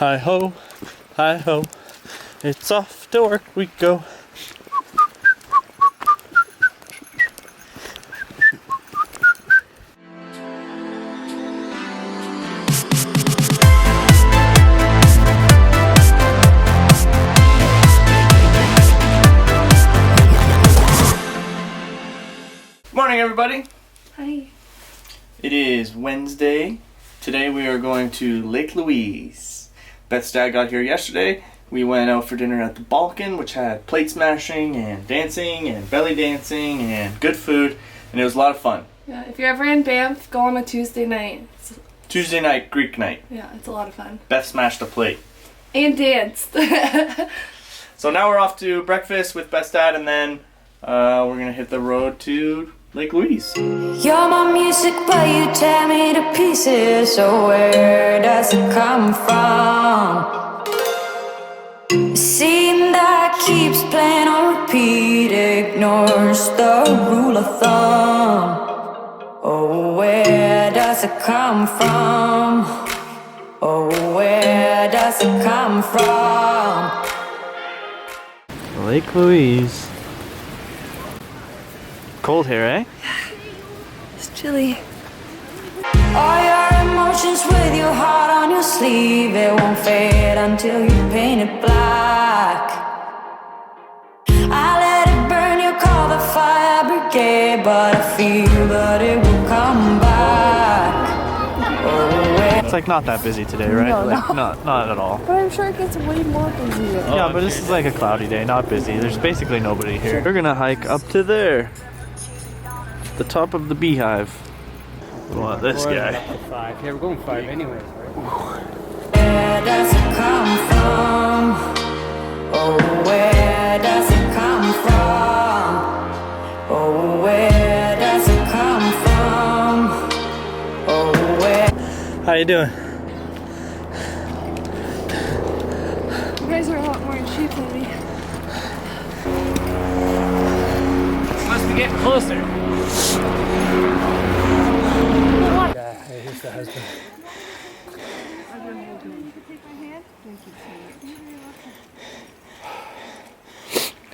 Hi ho, it's off to work we go. Morning everybody! Hi. It is Wednesday. Today we are going to Lake Louise. Beth's dad got here yesterday. We went out for dinner at the Balkan, which had plate smashing and dancing and belly dancing and good food, and it was a lot of fun. Yeah, if you're ever in BANFF, go on a Tuesday night. Tuesday night, Greek night. Yeah, it's a lot of fun. Beth smashed a plate. And danced. So now we're off to breakfast with Beth's dad, and then we're gonna hit the road to Lake Louise. You're my music, but you tear me to pieces. So where does it come from? A scene that keeps playing on repeat, ignores the rule of thumb. Oh, where does it come from? Oh, where does it come from? Lake Louise. Cold here, eh? It's chilly. All your emotions with your heart on your sleeve, it won't fade until you paint it black. I let it burn, you call the fire brigade, but I feel that it will come back. Oh, It's like not that busy today, right? No, like no. not at all. But I'm sure it gets way more busy. Yeah, but this is like a cloudy day, not busy. There's basically nobody here. We're gonna hike up to there. The top of the Beehive. We want this guy. Up to 5. Yeah, we're going 5 anyways, right? where does it come from? Oh, where does it come from? Oh, where does it come from? Oh, where? How you doing? You guys are a lot more in shape than me. Must be getting closer. Here's the husband.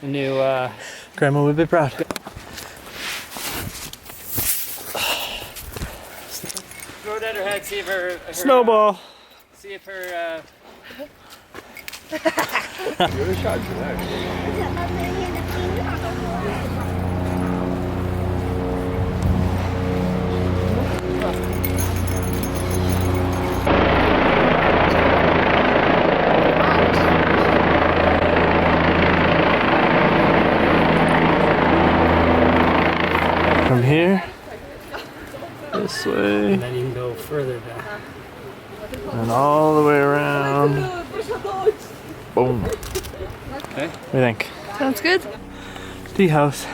The new, Grandma would be proud. throw it at her head, see if her Snowball. see if her, From here, this way, and then you can go further down. and all the way around. Boom. Okay. What do you think? Sounds good. Tea house.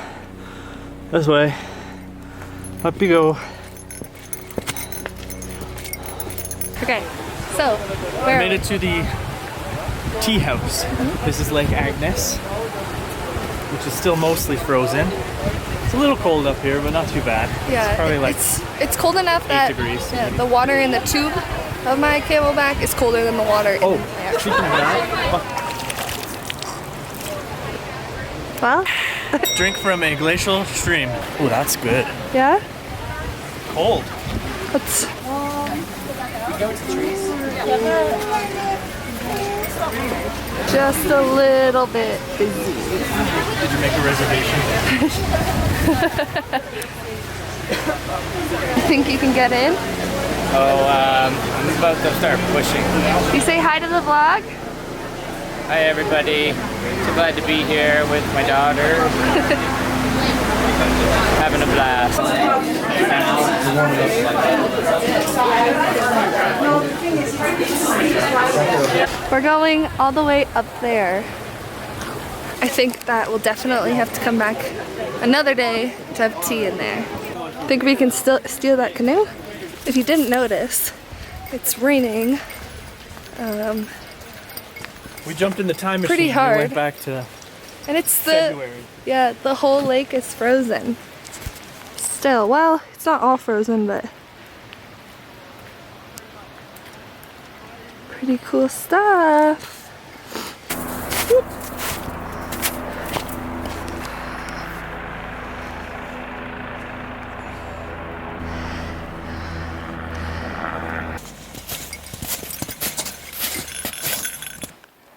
This way. Up you go. Okay, so where Made it to the tea house. This is Lake Agnes, which is still mostly frozen. It's a little cold up here, but not too bad. Yeah, It's probably like it's cold enough that 8 degrees. yeah, the water in the tube of my camelback is colder than the water in the actual. speaking of that, Well, drink from a glacial stream. Oh, that's good. yeah. Cold. Let's. Just a little bit busy. Did you make a reservation? You think you can get in? Oh, I'm about to start pushing. You say hi to the vlog? Hi everybody. So glad to be here with my daughter. Having a blast. We're going all the way up there. I think that we'll definitely have to come back another day to have tea in there. Think we can still steal that canoe? If you didn't notice, it's raining. We jumped in the time machine. Pretty We hard. went back to And it's February. yeah, the whole lake is frozen. Still, well, it's not all frozen, but Pretty cool stuff.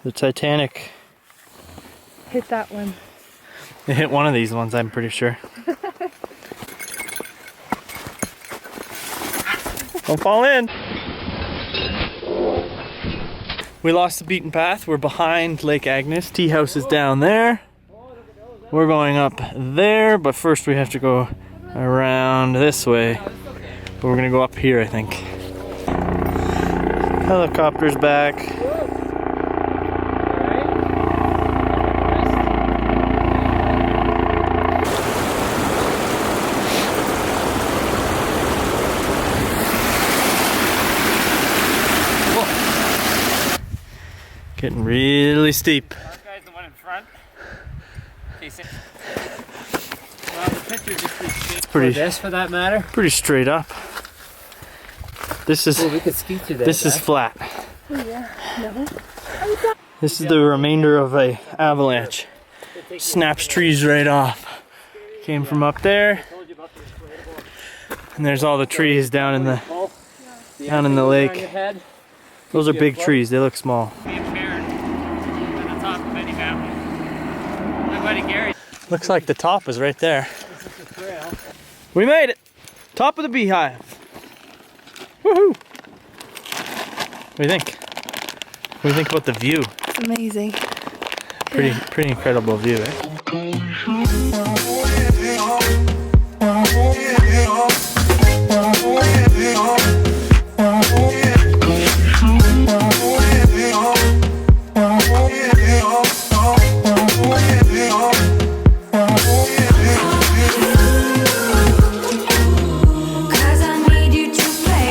The Titanic. Hit that one. It hit one of these ones, I'm pretty sure. Don't fall in. We lost the beaten path. We're behind Lake Agnes. Tea House is down there. We're going up there, but first we have to go around this way. But we're gonna go up here, I think. Helicopter's back. Getting really steep. That guy's the one in front. Well, the picture just is straight Pretty- for this, for that matter. Pretty straight up. This is Oh, we could ski through that. this is guy. flat. Oh yeah, no. This is the remainder of a avalanche. Snaps trees right off. Came from up there, and there's all the trees down in the lake. Those are big trees. They look small. Me and Karen at the top of any mountain. My buddy Gary. Looks like the top is right there. We made it. Top of the Beehive. Woohoo! What do you think? What do you think about the view? It's amazing. Pretty incredible view, eh? Cause I need you to play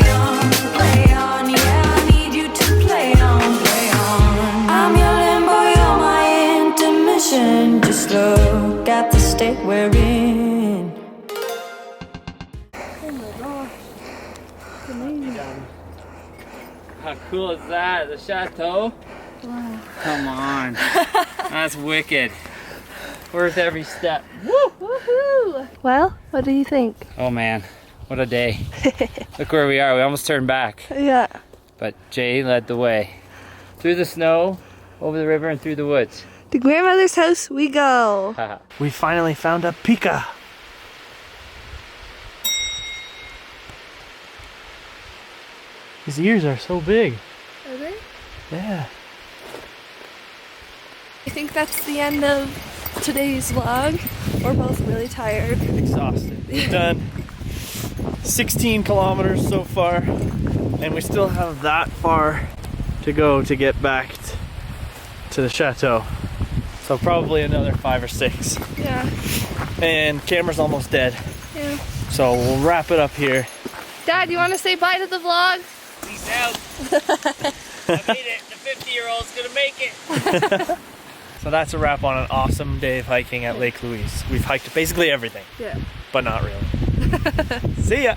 on, yeah, I need you to play on. I'm your limbo, you're my intermission. Just look at the state we're in. How cool is that? The chateau? Wow. Come on. That's wicked. Worth every step. Woohoo! Well, what do you think? Oh man, what a day. Look where we are. We almost turned back. Yeah. But Jay led the way. Through the snow, over the river, and through the woods. To grandmother's house we go. We finally found a pika. His ears are so big. Are they? Yeah. I think that's the end of today's vlog. We're both really tired. Exhausted. We've done 16 kilometers so far, and we still have that far to go to get back to the chateau. So probably another 5 or 6. Yeah. And camera's almost dead. Yeah. So we'll wrap it up here. Dad, you want to say bye to the vlog? Peace out. I made it. The 50-year-old's gonna make it. So that's a wrap on an awesome day of hiking at Lake Louise. We've hiked basically everything, Yeah. but not really. See ya!